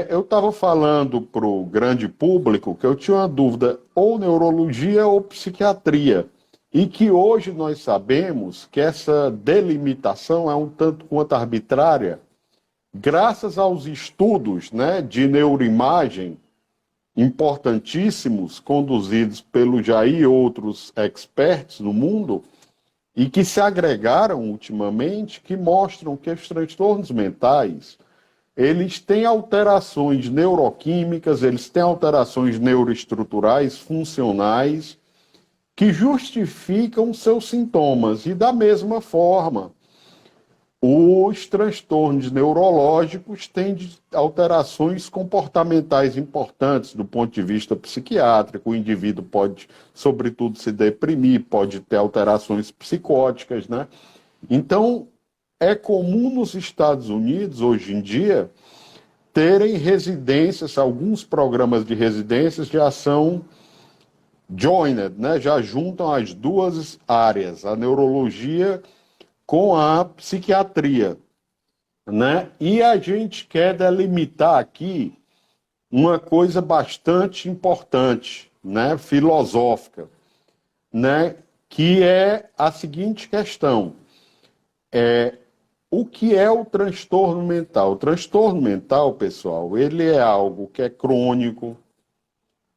Eu estava falando para o grande público que eu tinha uma dúvida ou neurologia ou psiquiatria. E que hoje nós sabemos que essa delimitação é um tanto quanto arbitrária, graças aos estudos, né, de neuroimagem importantíssimos, conduzidos pelo Jair e outros experts no mundo, e que se agregaram ultimamente, que mostram que os transtornos mentais, eles têm alterações neuroquímicas, eles têm alterações neuroestruturais, funcionais, que justificam seus sintomas. E da mesma forma, os transtornos neurológicos têm alterações comportamentais importantes do ponto de vista psiquiátrico. O indivíduo pode, sobretudo, se deprimir, pode ter alterações psicóticas, né? Então, é comum nos Estados Unidos, hoje em dia, terem residências, alguns programas de residências de ação joined, né? Já juntam as duas áreas, a neurologia com a psiquiatria, né? E a gente quer delimitar aqui uma coisa bastante importante, né? Filosófica, né? Que é a seguinte questão: o que é o transtorno mental? O transtorno mental, pessoal, ele é algo que é crônico,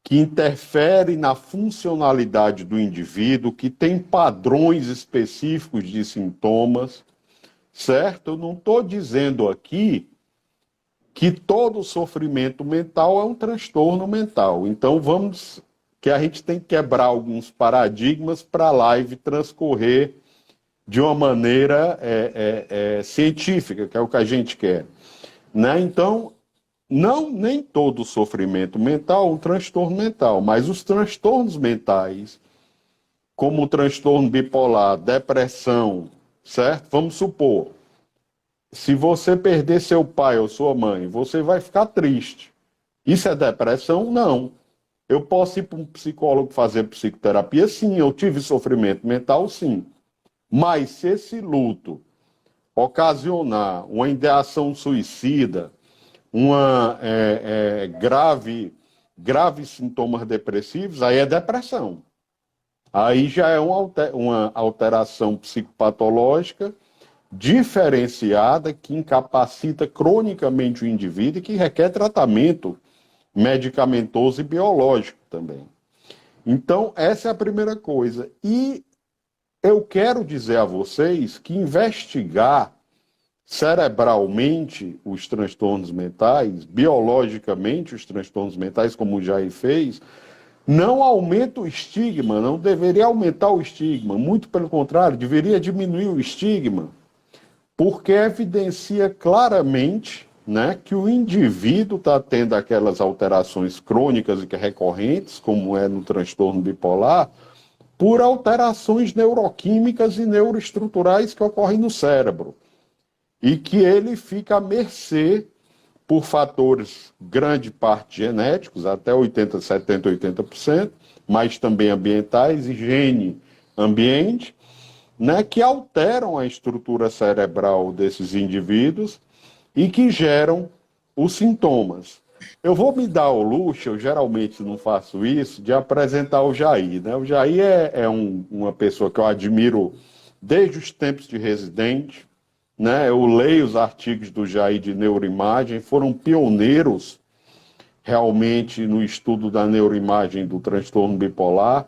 que interfere na funcionalidade do indivíduo, que tem padrões específicos de sintomas, certo? Eu não estou dizendo aqui que todo sofrimento mental é um transtorno mental. Então vamos, que a gente tem que quebrar alguns paradigmas para a live transcorrer de uma maneira científica, que é o que a gente quer, né? Então, não, nem todo sofrimento mental é um transtorno mental, mas os transtornos mentais, como o transtorno bipolar, depressão, certo? Vamos supor, se você perder seu pai ou sua mãe, você vai ficar triste. Isso é depressão? Não. Eu posso ir para um psicólogo fazer psicoterapia? Sim. Eu tive sofrimento mental? Sim. Mas se esse luto ocasionar uma ideação suicida, uma graves sintomas depressivos, aí é depressão. Aí já é uma alteração psicopatológica diferenciada que incapacita cronicamente o indivíduo e que requer tratamento medicamentoso e biológico também. Então, essa é a primeira coisa. E eu quero dizer a vocês que investigar cerebralmente os transtornos mentais, biologicamente os transtornos mentais, como o Jair fez, não aumenta o estigma, não deveria aumentar o estigma, muito pelo contrário, deveria diminuir o estigma, porque evidencia claramente, né, que o indivíduo está tendo aquelas alterações crônicas e recorrentes, como é no transtorno bipolar, por alterações neuroquímicas e neuroestruturais que ocorrem no cérebro. E que ele fica à mercê por fatores, grande parte genéticos, até 80, 70, 80%, mas também ambientais e gene ambiente, né, que alteram a estrutura cerebral desses indivíduos e que geram os sintomas. Eu vou me dar ao luxo, eu geralmente não faço isso, de apresentar o Jair, né? O Jair uma pessoa que eu admiro desde os tempos de residente, né? Eu leio os artigos do Jair de neuroimagem, foram pioneiros realmente no estudo da neuroimagem do transtorno bipolar,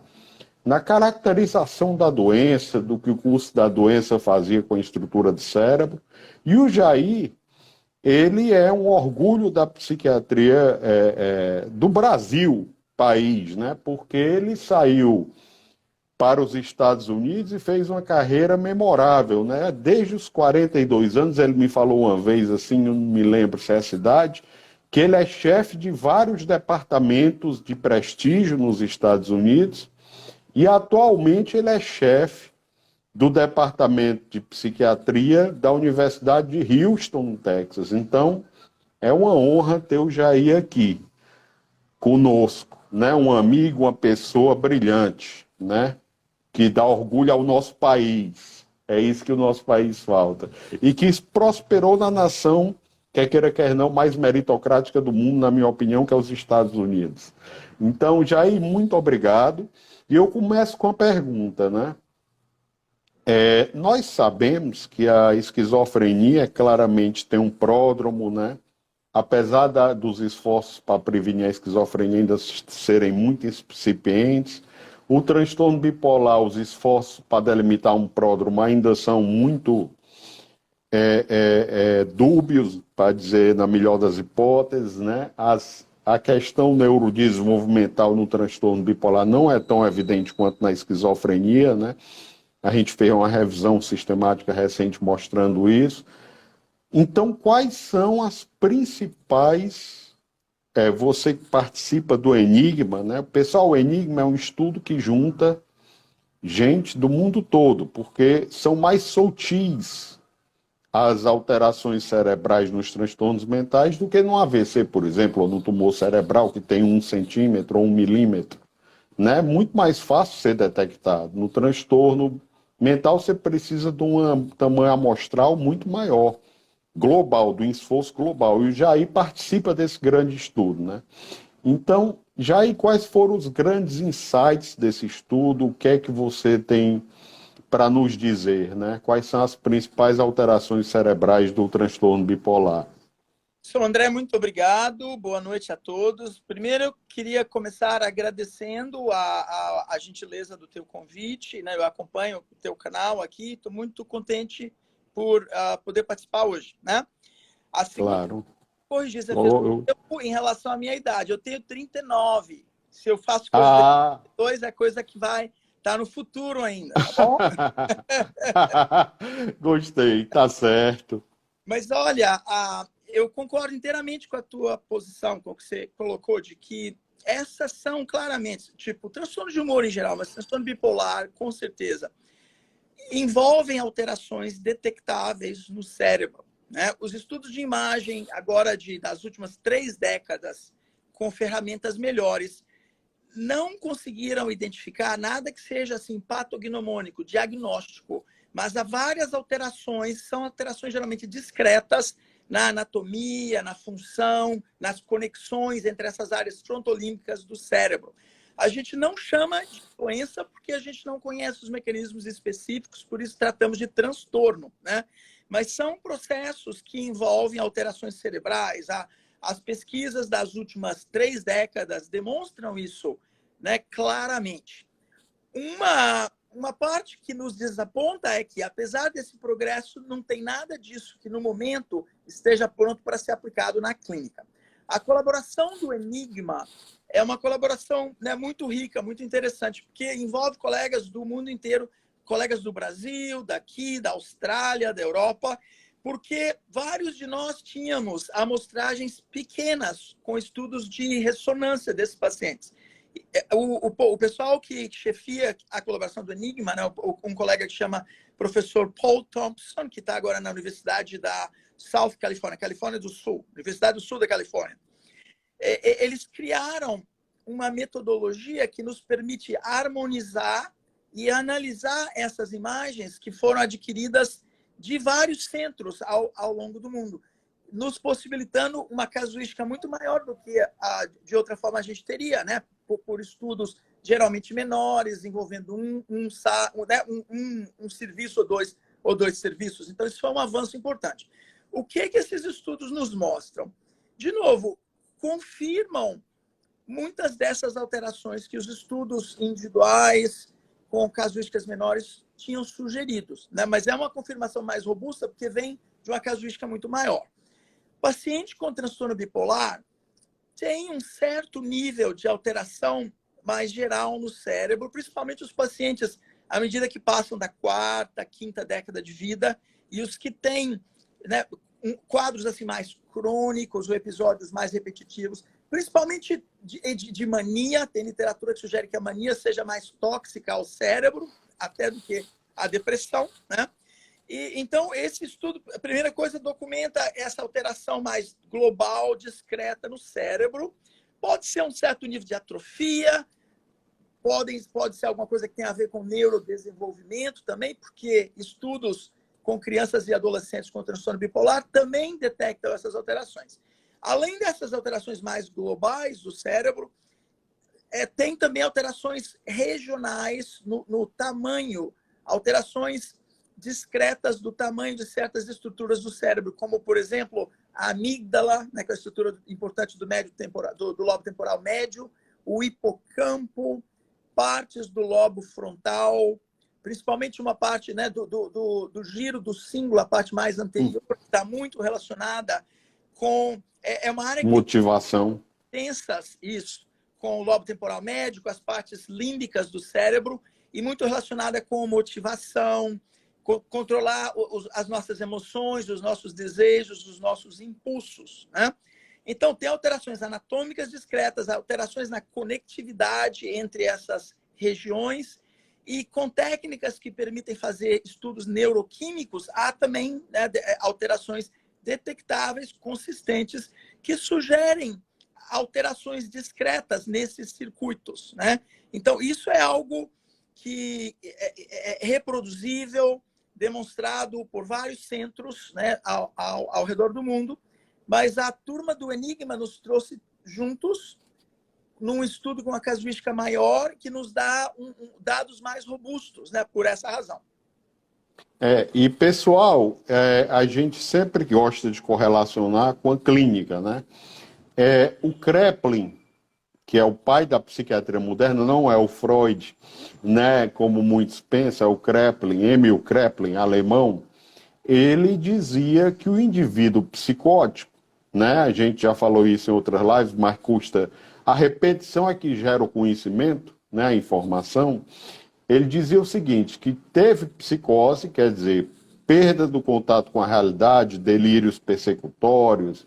na caracterização da doença, do que o curso da doença fazia com a estrutura do cérebro. E o Jair, ele é um orgulho da psiquiatria do Brasil, país, né? Porque ele saiu para os Estados Unidos e fez uma carreira memorável, né? Desde os 42 anos, ele me falou uma vez, assim, não me lembro se é a cidade, que ele é chefe de vários departamentos de prestígio nos Estados Unidos e atualmente ele é chefe do departamento de psiquiatria da Universidade de Houston, no Texas. Então, é uma honra ter o Jair aqui conosco, né? Um amigo, uma pessoa brilhante, né? Que dá orgulho ao nosso país. É isso que o nosso país falta. E que prosperou na nação quer queira, quer não, mais meritocrática do mundo, na minha opinião, que é os Estados Unidos. Então, Jair, muito obrigado. E eu começo com a pergunta, né? Nós sabemos que a esquizofrenia claramente tem um pródromo, né? Apesar dos esforços para prevenir a esquizofrenia ainda serem muito incipientes, o transtorno bipolar, os esforços para delimitar um pródromo ainda são muito dúbios, para dizer na melhor das hipóteses, né? A questão neurodesenvolvimental no transtorno bipolar não é tão evidente quanto na esquizofrenia, né? A gente fez uma revisão sistemática recente mostrando isso. Então, quais são as principais... você que participa do Enigma, né? Pessoal, o Enigma é um estudo que junta gente do mundo todo, porque são mais sutis as alterações cerebrais nos transtornos mentais do que no AVC, por exemplo, ou no tumor cerebral, que tem 1 centímetro ou 1 milímetro. Né? Muito mais fácil ser detectado. No transtorno mental, você precisa de um tamanho amostral muito maior, global, do esforço global. E o Jair participa desse grande estudo. Né? Então, Jair, quais foram os grandes insights desse estudo? O que é que você tem para nos dizer, né? Quais são as principais alterações cerebrais do transtorno bipolar? Sou André, muito obrigado. Boa noite a todos. Primeiro, eu queria começar agradecendo a gentileza do teu convite, né? Eu acompanho o teu canal aqui, estou muito contente por poder participar hoje, né? A segunda, Claro. corrigir, você fez em relação à minha idade. Eu tenho 39. Se eu faço coisa de 32, é coisa que vai estar no futuro ainda, tá bom? Gostei, tá certo. Mas olha, eu concordo inteiramente com a tua posição, com o que você colocou, de que essas são claramente, tipo, transtorno de humor em geral, mas transtorno bipolar, com certeza, envolvem alterações detectáveis no cérebro. Né? Os estudos de imagem, agora das últimas 3 décadas, com ferramentas melhores, não conseguiram identificar nada que seja assim, patognomônico, diagnóstico, mas há várias alterações, são alterações geralmente discretas na anatomia, na função, nas conexões entre essas áreas frontolímbicas do cérebro. A gente não chama de doença porque a gente não conhece os mecanismos específicos, por isso tratamos de transtorno, né? Mas são processos que envolvem alterações cerebrais. As pesquisas das últimas 3 décadas demonstram isso, né, claramente. Uma parte que nos desaponta é que, apesar desse progresso, não tem nada disso que, no momento, esteja pronto para ser aplicado na clínica. A colaboração do Enigma é uma colaboração, né, muito rica, muito interessante, porque envolve colegas do mundo inteiro, colegas do Brasil, daqui, da Austrália, da Europa, porque vários de nós tínhamos amostragens pequenas com estudos de ressonância desses pacientes. O pessoal que chefia a colaboração do Enigma, né, um colega que chama professor Paul Thompson, que está agora na Universidade da South California, Califórnia do Sul, Universidade do Sul da Califórnia. Eles criaram uma metodologia que nos permite harmonizar e analisar essas imagens que foram adquiridas de vários centros ao longo do mundo, nos possibilitando uma casuística muito maior do que de outra forma a gente teria, né? Por estudos geralmente menores, envolvendo um serviço ou dois serviços. Então, isso foi um avanço importante. O que esses estudos nos mostram? De novo, confirmam muitas dessas alterações que os estudos individuais com casuísticas menores tinham sugeridos, né? Mas é uma confirmação mais robusta porque vem de uma casuística muito maior. O paciente com transtorno bipolar tem um certo nível de alteração mais geral no cérebro, principalmente os pacientes à medida que passam da 4ª, 5ª década de vida, e os que têm, né, quadros assim mais crônicos ou episódios mais repetitivos, principalmente de mania. Tem literatura que sugere que a mania seja mais tóxica ao cérebro até do que a depressão, né? Então, esse estudo, a primeira coisa, documenta essa alteração mais global, discreta no cérebro. Pode ser um certo nível de atrofia, pode ser alguma coisa que tem a ver com neurodesenvolvimento também, porque estudos com crianças e adolescentes com transtorno bipolar também detectam essas alterações. Além dessas alterações mais globais do cérebro, tem também alterações regionais no tamanho, alterações discretas do tamanho de certas estruturas do cérebro, como, por exemplo, a amígdala, né, que é a estrutura importante do lobo temporal médio, o hipocampo, partes do lobo frontal, principalmente uma parte, né, do giro do cíngulo, a parte mais anterior, que está muito relacionada com... É uma área que Motivação. tem tensas, isso, com o lobo temporal médio, com as partes límbicas do cérebro, e muito relacionada com motivação, controlar as nossas emoções, os nossos desejos, os nossos impulsos, né? Então, tem alterações anatômicas discretas, alterações na conectividade entre essas regiões, e com técnicas que permitem fazer estudos neuroquímicos, há também, né, alterações detectáveis, consistentes, que sugerem alterações discretas nesses circuitos, né? Então, isso é algo que é reproduzível, demonstrado por vários centros, né, ao redor do mundo, mas a turma do Enigma nos trouxe juntos num estudo com uma casuística maior que nos dá dados mais robustos, né, por essa razão. E pessoal, a gente sempre gosta de correlacionar com a clínica, né? O Kraepelin, que é o pai da psiquiatria moderna, não é o Freud, né, como muitos pensam, é o Kraepelin, Emil Kraepelin, alemão. Ele dizia que o indivíduo psicótico, né, a gente já falou isso em outras lives, mas custa, a repetição é que gera o conhecimento, né, a informação. Ele dizia o seguinte, que teve psicose, quer dizer, perda do contato com a realidade, delírios persecutórios,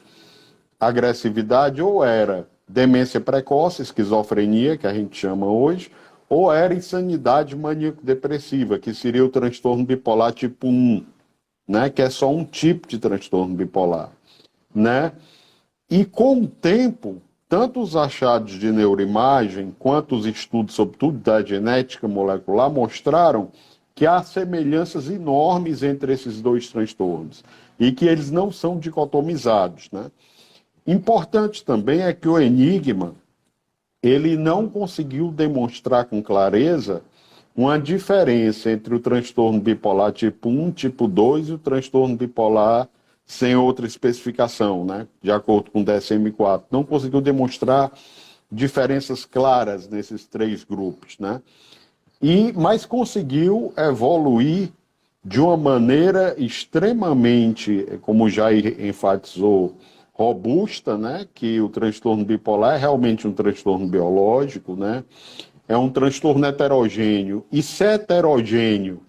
agressividade, ou era demência precoce, esquizofrenia, que a gente chama hoje, ou era insanidade maníaco-depressiva, que seria o transtorno bipolar tipo 1, né, que é só um tipo de transtorno bipolar, né? E com o tempo, tanto os achados de neuroimagem quanto os estudos, sobretudo da genética molecular, mostraram que há semelhanças enormes entre esses dois transtornos e que eles não são dicotomizados, né? Importante também é que o Enigma, ele não conseguiu demonstrar com clareza uma diferença entre o transtorno bipolar tipo 1, tipo 2 e o transtorno bipolar sem outra especificação, né? De acordo com o DSM-4. Não conseguiu demonstrar diferenças claras nesses três grupos, né? Mas conseguiu evoluir de uma maneira extremamente, como já enfatizou, robusta, né? Que o transtorno bipolar é realmente um transtorno biológico, né? É um transtorno heterogêneo. E se é heterogêneo,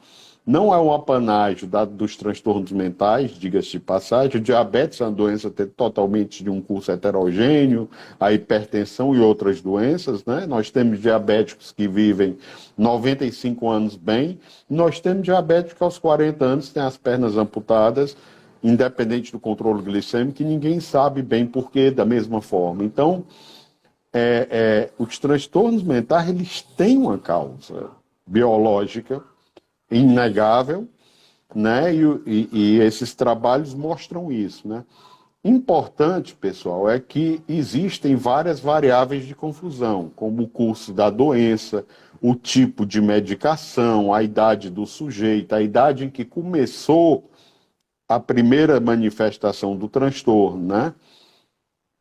não é um apanágio dos transtornos mentais, diga-se de passagem. O diabetes é uma doença totalmente de um curso heterogêneo, a hipertensão e outras doenças, né? Nós temos diabéticos que vivem 95 anos bem, nós temos diabéticos que aos 40 anos têm as pernas amputadas, independente do controle glicêmico, que ninguém sabe bem por quê, da mesma forma. Então, os transtornos mentais, eles têm uma causa biológica inegável, né? E esses trabalhos mostram isso, né? Importante, pessoal, é que existem várias variáveis de confusão, como o curso da doença, o tipo de medicação, a idade do sujeito, a idade em que começou a primeira manifestação do transtorno, né?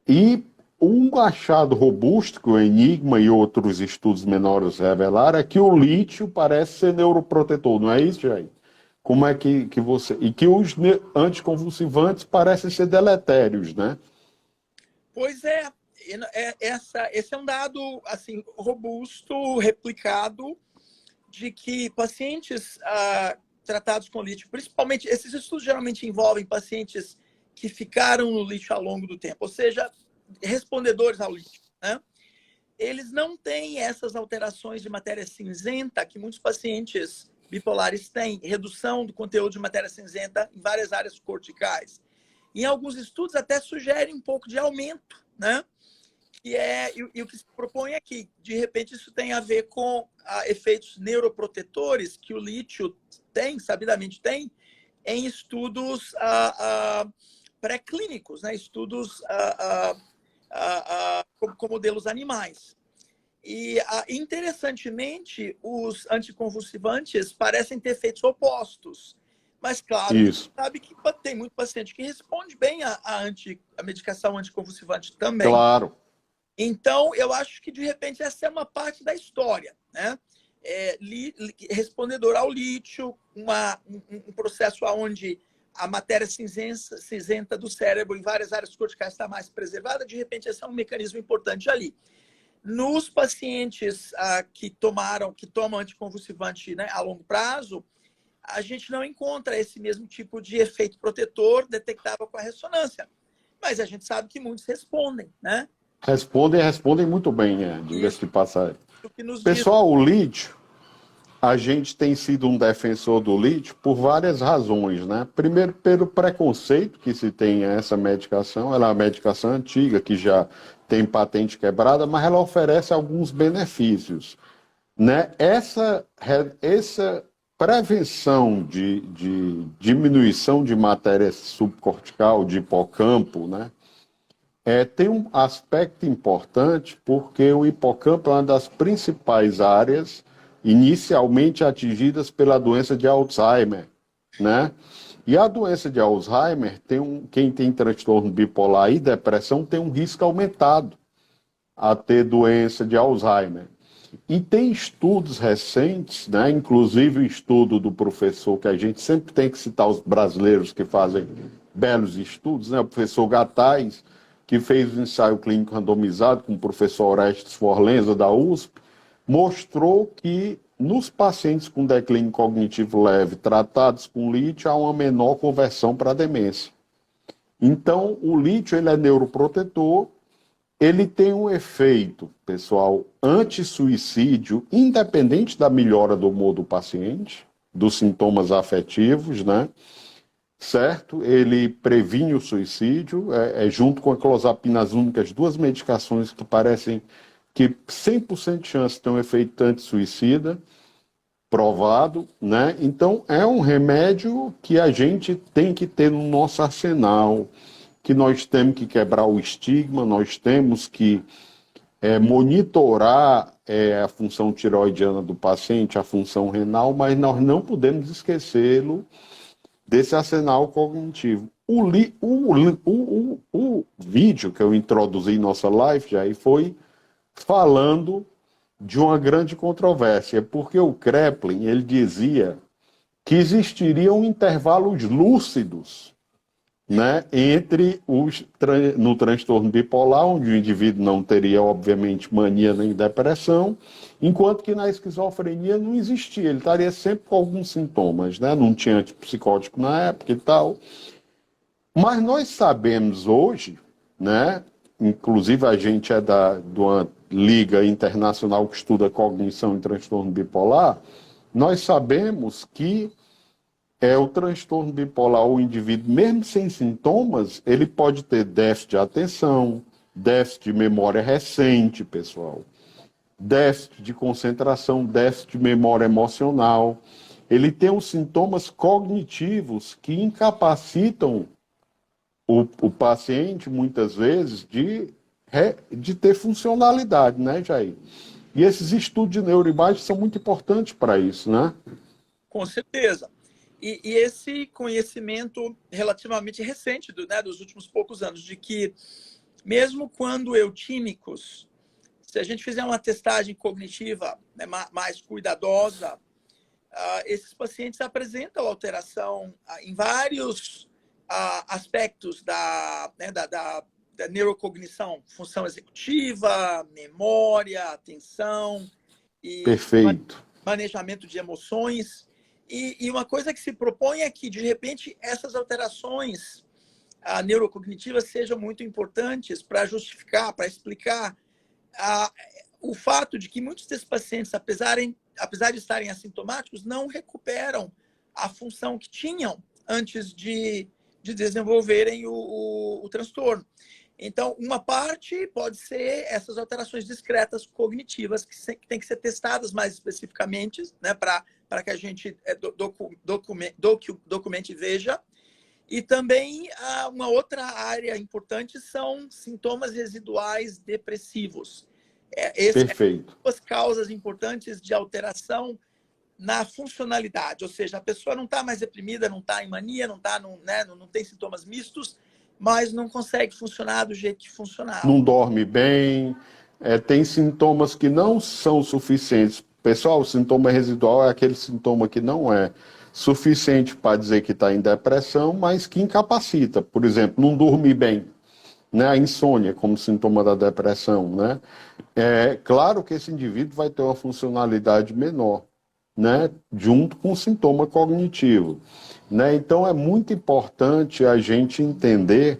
E um achado robusto que o Enigma e outros estudos menores revelaram é que o lítio parece ser neuroprotetor, não é isso, Jair? Como é que você... E que os anticonvulsivantes parecem ser deletérios, né? Pois é. Esse é um dado assim, robusto, replicado, de que pacientes tratados com lítio, principalmente, esses estudos geralmente envolvem pacientes que ficaram no lítio ao longo do tempo, ou seja, respondedores ao lítio, né? Eles não têm essas alterações de matéria cinzenta que muitos pacientes bipolares têm, redução do conteúdo de matéria cinzenta em várias áreas corticais. Em alguns estudos até sugerem um pouco de aumento, né? E o que se propõe é que, de repente, isso tem a ver com efeitos neuroprotetores que o lítio tem, sabidamente tem, em estudos pré-clínicos, né? Estudos com modelos animais. E, interessantemente, os anticonvulsivantes parecem ter efeitos opostos. Mas, claro, Isso, sabe que tem muito paciente que responde bem à medicação anticonvulsivante também. claro. Então, eu acho que, de repente, essa é uma parte da história, né? Respondedor ao lítio, um processo onde a matéria cinzenta do cérebro em várias áreas corticais está mais preservada, de repente, esse é um mecanismo importante ali. Nos pacientes que tomam anticonvulsivante, né, a longo prazo, a gente não encontra esse mesmo tipo de efeito protetor detectável com a ressonância. Mas a gente sabe que muitos respondem, né? Respondem muito bem, diga-se Isso, de passagem. o que nos diz. Pessoal, o lítio, a gente tem sido um defensor do lítio por várias razões, né? Primeiro, pelo preconceito que se tem a essa medicação. Ela é uma medicação antiga, que já tem patente quebrada, mas ela oferece alguns benefícios, né? Essa prevenção de diminuição de matéria subcortical, de hipocampo, né? Tem um aspecto importante porque o hipocampo é uma das principais áreas inicialmente atingidas pela doença de Alzheimer, né? E a doença de Alzheimer, quem tem transtorno bipolar e depressão tem um risco aumentado a ter doença de Alzheimer. E tem estudos recentes, né? Inclusive o estudo do professor, que a gente sempre tem que citar os brasileiros que fazem belos estudos, né? O professor Gattais, que fez o ensaio clínico randomizado com o professor Orestes Forlenza, da USP, mostrou que nos pacientes com declínio cognitivo leve tratados com lítio há uma menor conversão para a demência. Então, o lítio ele é neuroprotetor, ele tem um efeito, pessoal, anti-suicídio, independente da melhora do humor do paciente, dos sintomas afetivos, né? Certo? Ele previne o suicídio, junto com a clozapina, as únicas duas medicações que parecem que 100% de chance de ter um efeito anti-suicida, provado, né? Então, é um remédio que a gente tem que ter no nosso arsenal, que nós temos que quebrar o estigma, nós temos que monitorar a função tireoidiana do paciente, a função renal, mas nós não podemos esquecê-lo desse arsenal cognitivo. O vídeo que eu introduzi em nossa live já foi falando de uma grande controvérsia, porque o Kraepelin, ele dizia que existiriam intervalos lúcidos, né, no transtorno bipolar, onde o indivíduo não teria, obviamente, mania nem depressão, enquanto que na esquizofrenia não existia, ele estaria sempre com alguns sintomas, né, não tinha antipsicótico na época e tal. Mas nós sabemos hoje, né, inclusive a gente é de uma liga internacional que estuda cognição e transtorno bipolar, nós sabemos que o transtorno bipolar, o indivíduo, mesmo sem sintomas, ele pode ter déficit de atenção, déficit de memória recente, pessoal, déficit de concentração, déficit de memória emocional. Ele tem os sintomas cognitivos que incapacitam o paciente, muitas vezes, de ter funcionalidade, né, Jair? E esses estudos de neuroimagem são muito importantes para isso, né? Com certeza. E esse conhecimento relativamente recente dos últimos poucos anos, de que mesmo quando eutímicos, se a gente fizer uma testagem cognitiva, né, mais cuidadosa, esses pacientes apresentam alteração em vários aspectos da neurocognição, função executiva, memória, atenção e Perfeito. manejamento de emoções. E uma coisa que se propõe é que, de repente, essas alterações neurocognitivas sejam muito importantes para justificar, para explicar o fato de que muitos desses pacientes, apesar de estarem assintomáticos, não recuperam a função que tinham antes de desenvolverem o transtorno. Então, uma parte pode ser essas alterações discretas cognitivas que têm que ser testadas mais especificamente, né, para que a gente documente e veja. E também uma outra área importante são sintomas residuais depressivos. Essas Perfeito. duas causas importantes de alteração na funcionalidade, ou seja, a pessoa não está mais deprimida, não está em mania, não, né, não tem sintomas mistos, mas não consegue funcionar do jeito que funcionava. Não dorme bem, tem sintomas que não são suficientes. Pessoal, o sintoma residual é aquele sintoma que não é suficiente para dizer que está em depressão, mas que incapacita. Por exemplo, não dormir bem, né? A insônia como sintoma da depressão, né? É claro que esse indivíduo vai ter uma funcionalidade menor, né? Junto com o sintoma cognitivo, né? Então é muito importante a gente entender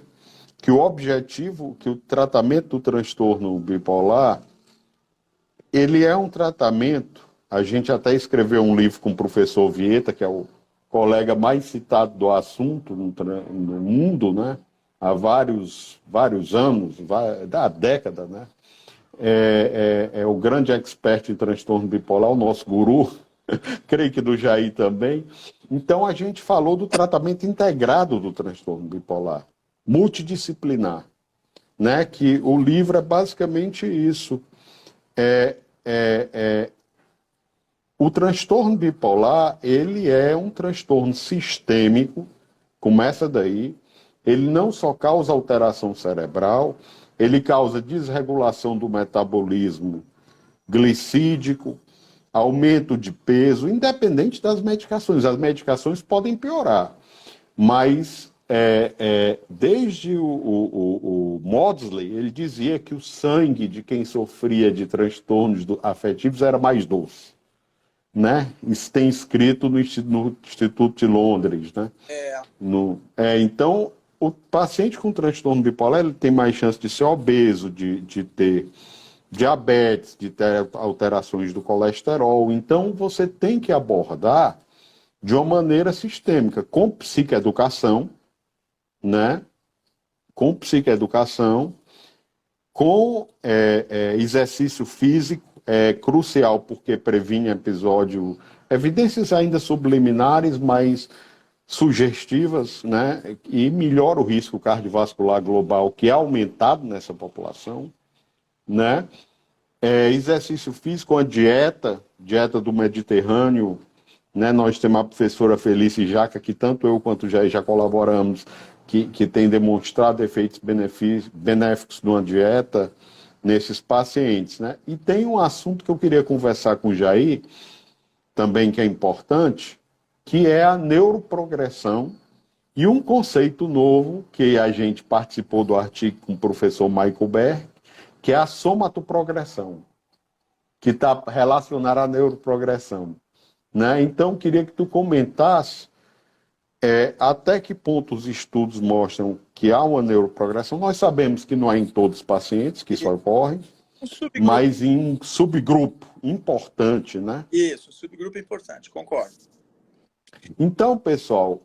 que o objetivo, que o tratamento do transtorno bipolar, ele é um tratamento, a gente até escreveu um livro com o professor Vieta, que é o colega mais citado do assunto no mundo, né? Há vários anos, da década, né? É o grande expert em transtorno bipolar, o nosso guru, creio que do Jair também. Então, a gente falou do tratamento integrado do transtorno bipolar, multidisciplinar, né? Que o livro é basicamente isso. O transtorno bipolar, ele é um transtorno sistêmico, começa daí. Ele não só causa alteração cerebral, ele causa desregulação do metabolismo glicídico, aumento de peso, independente das medicações. As medicações podem piorar, mas desde o Maudsley, ele dizia que o sangue de quem sofria de transtornos afetivos era mais doce, né? Isso tem escrito no Instituto de Londres, né? Então, o paciente com transtorno bipolar ele tem mais chance de ser obeso, de ter diabetes, de ter alterações do colesterol. Então, você tem que abordar de uma maneira sistêmica, com psicoeducação, né? Com psicoeducação, com exercício físico, é crucial porque previne episódio, evidências ainda subliminares, mas sugestivas, né? E melhora o risco cardiovascular global, que é aumentado nessa população, né? Exercício físico, a dieta do Mediterrâneo, né? Nós temos a professora Felice Jaca, que tanto eu quanto o Jair já colaboramos, que tem demonstrado efeitos benéficos de uma dieta nesses pacientes, né? E tem um assunto que eu queria conversar com o Jair, também que é importante, que é a neuroprogressão e um conceito novo que a gente participou do artigo com o professor Michael Berg, que é a somatoprogressão, que está relacionada à neuroprogressão, né? Então, queria que tu comentasse até que ponto os estudos mostram que há uma neuroprogressão. Nós sabemos que não é em todos os pacientes que isso ocorre, mas em um subgrupo importante, né? Isso, subgrupo importante, concordo. Então, pessoal,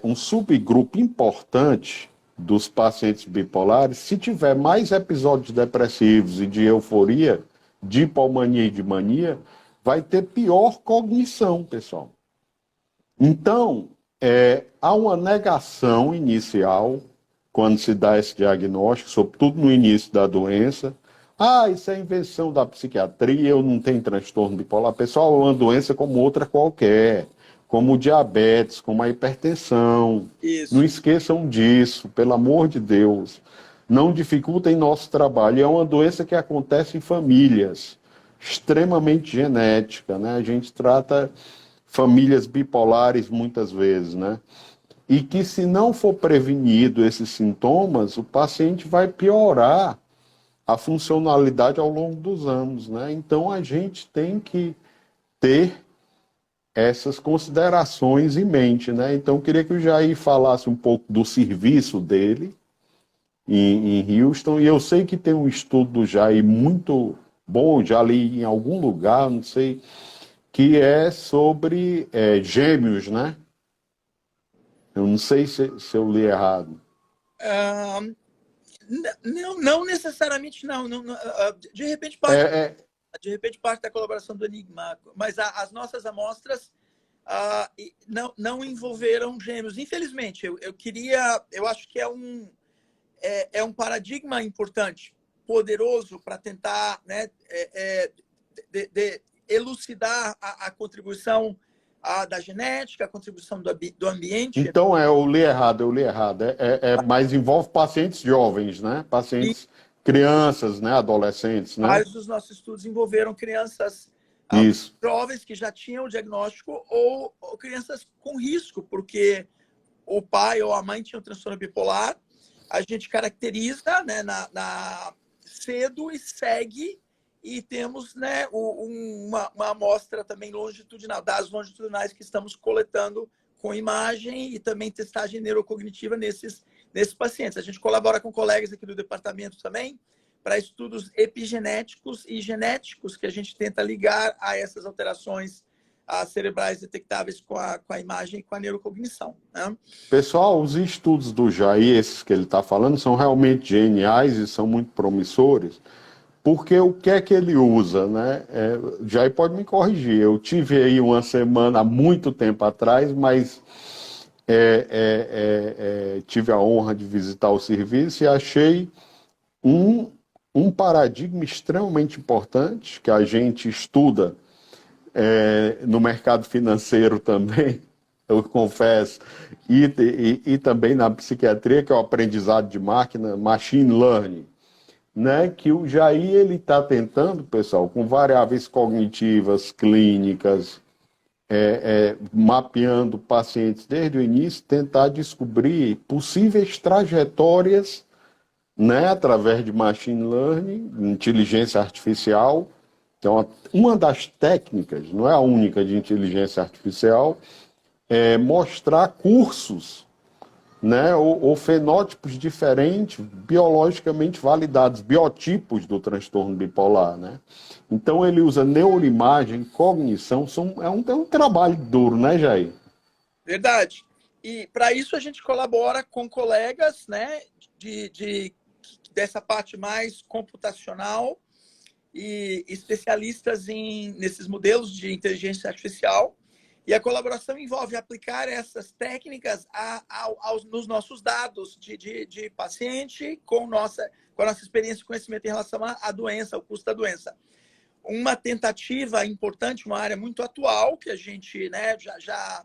um subgrupo importante dos pacientes bipolares, se tiver mais episódios depressivos e de euforia, de hipomania e de mania, vai ter pior cognição, pessoal. Então, há uma negação inicial quando se dá esse diagnóstico, sobretudo no início da doença. Ah, isso é invenção da psiquiatria, eu não tenho transtorno bipolar. Pessoal, é uma doença como outra qualquer, como o diabetes, como a hipertensão. Isso. Não esqueçam disso, pelo amor de Deus. Não dificultem nosso trabalho. É uma doença que acontece em famílias, extremamente genética, né? A gente trata famílias bipolares muitas vezes, né? E que se não for prevenido esses sintomas, o paciente vai piorar a funcionalidade ao longo dos anos, né? Então a gente tem que ter essas considerações em mente, né? Então eu queria que o Jair falasse um pouco do serviço dele em Houston, e eu sei que tem um estudo do Jair muito bom, já li em algum lugar, não sei, que é sobre gêmeos, né? Eu não sei se eu li errado. Não necessariamente, de repente parte, parte da colaboração do Enigma, mas as nossas amostras não envolveram gêmeos. Infelizmente, eu acho que é um paradigma importante, poderoso para tentar, né, elucidar a contribuição da genética, a contribuição do ambiente. Então, eu li errado. Mas envolve pacientes jovens, né? Pacientes, crianças, né? Adolescentes, né? Vários dos nossos estudos envolveram crianças jovens que já tinham o diagnóstico ou crianças com risco, porque o pai ou a mãe tinham transtorno bipolar. A gente caracteriza, né, cedo e segue, e temos, né, uma amostra também longitudinal, dados longitudinais que estamos coletando com imagem e também testagem neurocognitiva nesses pacientes. A gente colabora com colegas aqui do departamento também para estudos epigenéticos e genéticos que a gente tenta ligar a essas alterações cerebrais detectáveis com a imagem e com a neurocognição, né? Pessoal, os estudos do Jair, esses que ele está falando, são realmente geniais e são muito promissores, porque o que é que ele usa, né? Jair pode me corrigir, eu tive aí uma semana há muito tempo atrás, mas tive a honra de visitar o serviço e achei um paradigma extremamente importante que a gente estuda no mercado financeiro também, eu confesso, e também na psiquiatria, que é o aprendizado de máquina, machine learning, né? Que o Jair ele está tentando, pessoal, com variáveis cognitivas, clínicas, mapeando pacientes desde o início, tentar descobrir possíveis trajetórias, né, através de machine learning, inteligência artificial. Então, uma das técnicas, não é a única de inteligência artificial, é mostrar cursos, né, ou fenótipos diferentes, biologicamente validados, biotipos do transtorno bipolar, né? Então, ele usa neuroimagem, cognição, é um trabalho duro, né, Jair? Verdade. E, para isso, a gente colabora com colegas, né, dessa parte mais computacional e especialistas nesses modelos de inteligência artificial. E a colaboração envolve aplicar essas técnicas nos nossos dados de paciente com nossa experiência e conhecimento em relação à doença, ao custo da doença. Uma tentativa importante, uma área muito atual, que a gente, né, já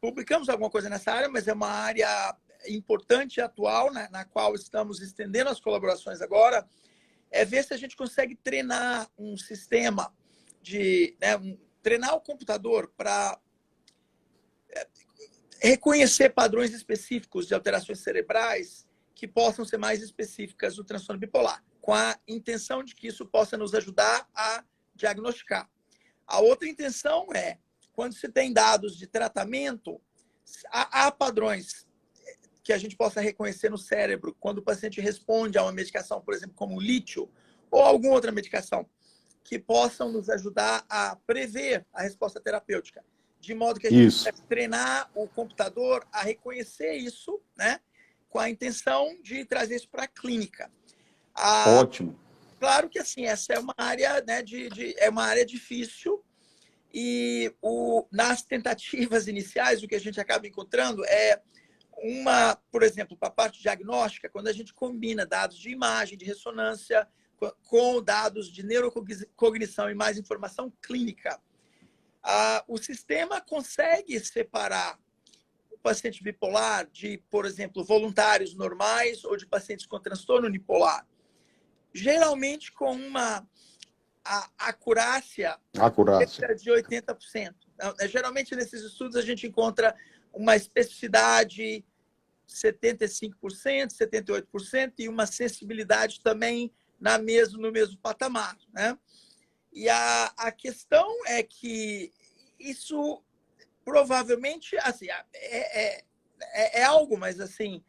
publicamos alguma coisa nessa área, mas é uma área importante e atual, né, na qual estamos estendendo as colaborações agora, é ver se a gente consegue treinar um sistema treinar o computador para reconhecer padrões específicos de alterações cerebrais que possam ser mais específicas do transtorno bipolar, com a intenção de que isso possa nos ajudar a diagnosticar. A outra intenção é, quando se tem dados de tratamento, há padrões que a gente possa reconhecer no cérebro quando o paciente responde a uma medicação, por exemplo, como o lítio, ou alguma outra medicação, que possam nos ajudar a prever a resposta terapêutica, de modo que a gente possa treinar o computador a reconhecer isso, né, com a intenção de trazer isso para a clínica. Ótimo. Claro que, assim, essa é uma área, né, é uma área difícil, e nas tentativas iniciais, o que a gente acaba encontrando é por exemplo, para a parte diagnóstica, quando a gente combina dados de imagem, de ressonância, com dados de neurocognição e mais informação clínica, o sistema consegue separar o paciente bipolar de, por exemplo, voluntários normais ou de pacientes com transtorno unipolar, geralmente com uma acurácia de 80%. Geralmente, nesses estudos, a gente encontra uma especificidade 75%, 78% e uma sensibilidade também no mesmo patamar, né? E a questão é que isso provavelmente, assim, é algo, mas assim...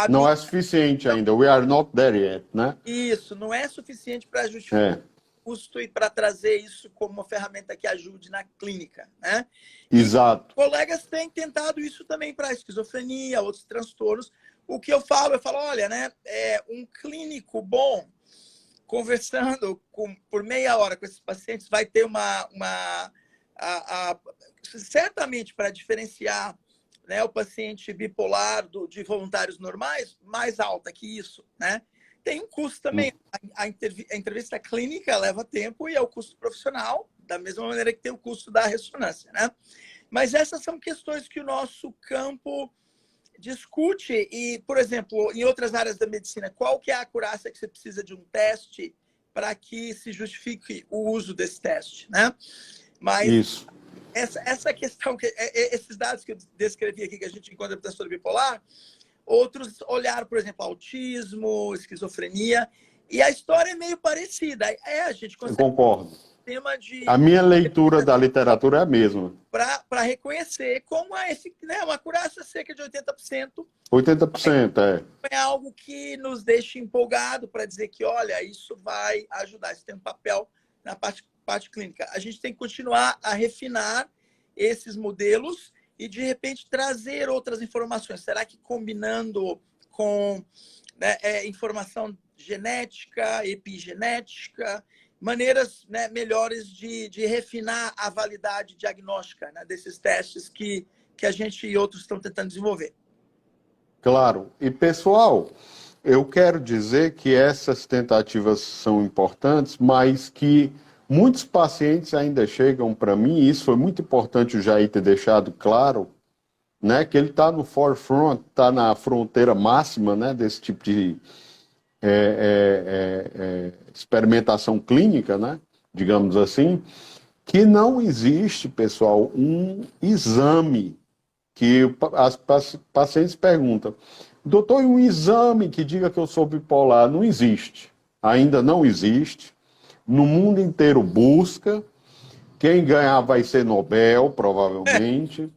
não é suficiente ainda. We are not there yet, né? Isso, não é suficiente para justificar o custo e para trazer isso como uma ferramenta que ajude na clínica, né? Exato. E colegas têm tentado isso também para esquizofrenia, outros transtornos, o que eu falo, olha, né, um clínico bom, conversando por meia hora com esses pacientes, vai ter certamente para diferenciar, né, o paciente bipolar de voluntários normais, mais alta que isso, né? Tem um custo também. A entrevista clínica leva tempo e é o custo profissional, da mesma maneira que tem o custo da ressonância, né? Mas essas são questões que o nosso campo discute e, por exemplo, em outras áreas da medicina, qual que é a acurácia que você precisa de um teste para que se justifique o uso desse teste, né? Mas Isso. essa questão, esses dados que eu descrevi aqui que a gente encontra no transtorno bipolar, outros olharam, por exemplo, autismo, esquizofrenia, e a história é meio parecida. A gente Eu consegue concordo. sistema de A minha leitura da literatura é a mesma. para reconhecer como uma acurácia cerca de 80%. 80%, É algo que nos deixa empolgado para dizer que, olha, isso vai ajudar, isso tem um papel na parte clínica. A gente tem que continuar a refinar esses modelos e, de repente, trazer outras informações. Será que combinando com, né, informação genética, epigenética, maneiras, né, melhores de refinar a validade diagnóstica, né, desses testes que a gente e outros estão tentando desenvolver? Claro. E, pessoal, eu quero dizer que essas tentativas são importantes, mas que muitos pacientes ainda chegam para mim, e isso foi muito importante o Jair ter deixado claro, né, que ele está no forefront, está na fronteira máxima, né, desse tipo de experimentação clínica, né, digamos assim, que não existe, pessoal, um exame que as pacientes perguntam, doutor, um exame que diga que eu sou bipolar? Não existe, ainda não existe, no mundo inteiro busca, quem ganhar vai ser Nobel, provavelmente,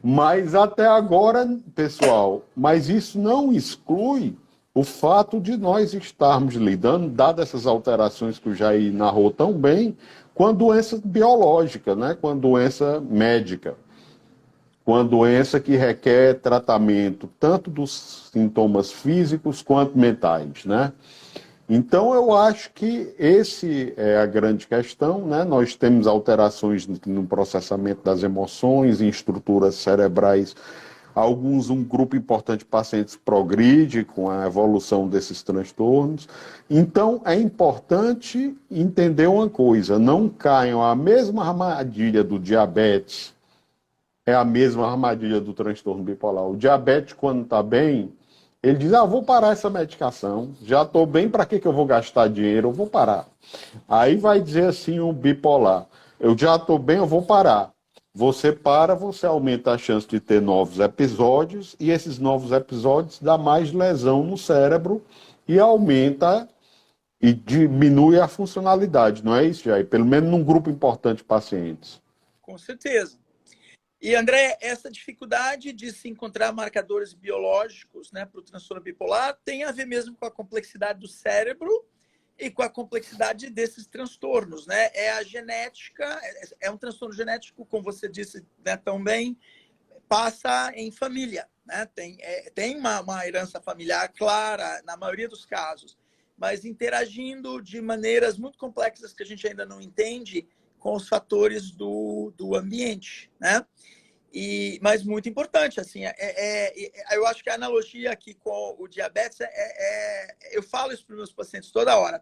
mas até agora, pessoal, mas isso não exclui o fato de nós estarmos lidando, dadas essas alterações que o Jair narrou tão bem, com a doença biológica, né? Com a doença médica, com a doença que requer tratamento tanto dos sintomas físicos quanto mentais, né? Então, eu acho que esse é a grande questão, né? Nós temos alterações no processamento das emoções, em estruturas cerebrais. Um grupo importante de pacientes progride com a evolução desses transtornos. Então, é importante entender uma coisa, não caiam a mesma armadilha do diabetes, é a mesma armadilha do transtorno bipolar. O diabético, quando está bem, ele diz, vou parar essa medicação, já estou bem, para que eu vou gastar dinheiro? Eu vou parar. Aí vai dizer assim o bipolar, eu já estou bem, eu vou parar. Você para, você aumenta a chance de ter novos episódios, e esses novos episódios dão mais lesão no cérebro e aumenta e diminui a funcionalidade, não é isso, Jair? Pelo menos num grupo importante de pacientes. Com certeza. E, André, essa dificuldade de se encontrar marcadores biológicos, né, para o transtorno bipolar tem a ver mesmo com a complexidade do cérebro e com a complexidade desses transtornos, né? É a genética, é um transtorno genético, como você disse, né, tão bem, passa em família, né? Tem uma herança familiar clara, na maioria dos casos, mas interagindo de maneiras muito complexas que a gente ainda não entende com os fatores do ambiente, né? Mas muito importante, assim, eu acho que a analogia aqui com o diabetes eu falo isso para os meus pacientes toda hora,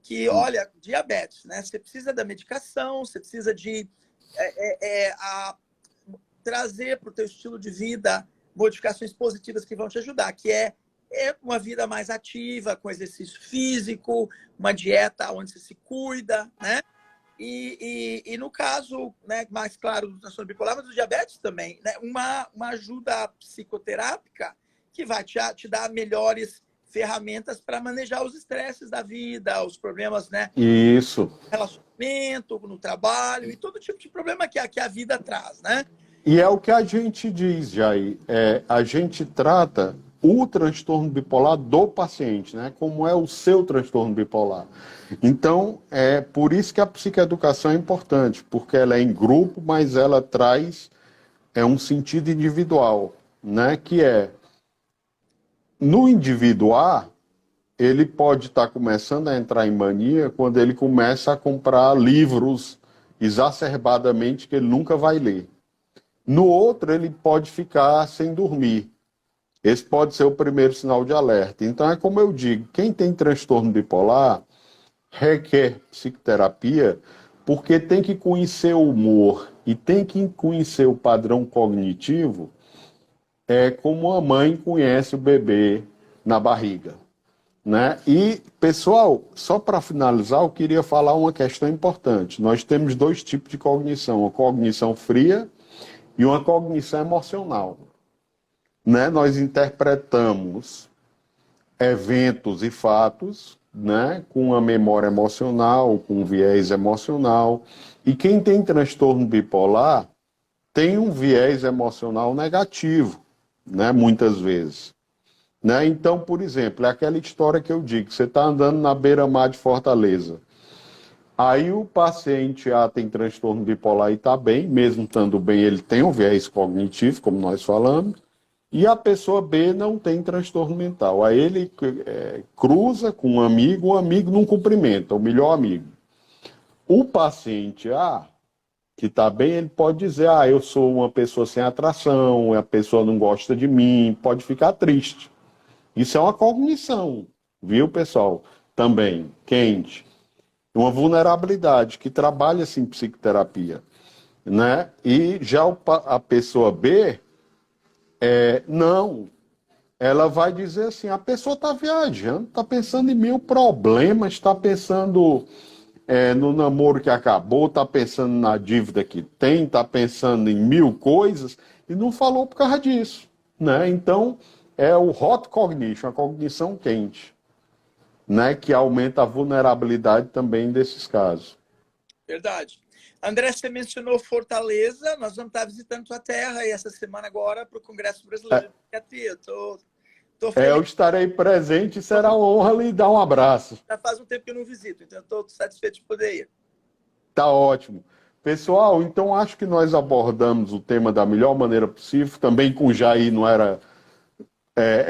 que, olha, diabetes, né? Você precisa da medicação, você precisa de trazer para o teu estilo de vida modificações positivas que vão te ajudar, que é uma vida mais ativa, com exercício físico, uma dieta onde você se cuida, né? E no caso, né, mais claro do transtorno bipolar, mas do diabetes também, né, uma ajuda psicoterápica que vai te dar melhores ferramentas para manejar os estresses da vida, os problemas, né, Isso. no relacionamento, no trabalho e todo tipo de problema que a vida traz, né? E é o que a gente diz, Jair, a gente trata o transtorno bipolar do paciente, né? Como é o seu transtorno bipolar. Então, é por isso que a psicoeducação é importante, porque ela é em grupo, mas ela traz um sentido individual, né? Que é No indivíduo A, ele pode estar começando a entrar em mania quando ele começa a comprar livros exacerbadamente que ele nunca vai ler. No outro, ele pode ficar sem dormir. Esse pode ser o primeiro sinal de alerta. Então, é como eu digo, quem tem transtorno bipolar requer psicoterapia porque tem que conhecer o humor e tem que conhecer o padrão cognitivo, como a mãe conhece o bebê na barriga, né? E, pessoal, só para finalizar, eu queria falar uma questão importante. Nós temos dois tipos de cognição, uma cognição fria e uma cognição emocional, né? Nós interpretamos eventos e fatos, né, com a memória emocional, com um viés emocional. E quem tem transtorno bipolar tem um viés emocional negativo, né, muitas vezes. Né? Então, por exemplo, é aquela história que eu digo, você está andando na beira-mar de Fortaleza. Aí o paciente A tem transtorno bipolar e está bem, mesmo estando bem, ele tem um viés cognitivo, como nós falamos, e a pessoa B não tem transtorno mental. Aí ele cruza com um amigo, o amigo não cumprimenta, o melhor amigo. O paciente A, que está bem, ele pode dizer, eu sou uma pessoa sem atração, a pessoa não gosta de mim, pode ficar triste. Isso é uma cognição, viu, pessoal? Também, quente. Uma vulnerabilidade que trabalha-se em psicoterapia, né? E já a pessoa B, não. Ela vai dizer assim, a pessoa está viajando, está pensando em mil problemas, está pensando no namoro que acabou, está pensando na dívida que tem, está pensando em mil coisas, e não falou por causa disso, né? Então, é o hot cognition, a cognição quente, né? Que aumenta a vulnerabilidade também desses casos. Verdade. André, você mencionou Fortaleza, nós vamos estar visitando tua terra aí essa semana agora para o Congresso Brasileiro de Psiquiatria. Tô feliz. Eu estarei presente e será uma honra lhe dar um abraço. Já faz um tempo que eu não visito, então estou satisfeito de poder ir. Tá ótimo. Pessoal, então acho que nós abordamos o tema da melhor maneira possível, também com o Jair não era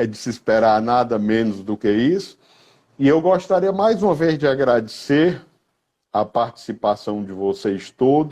de se esperar nada menos do que isso. E eu gostaria mais uma vez de agradecer a participação de vocês todos.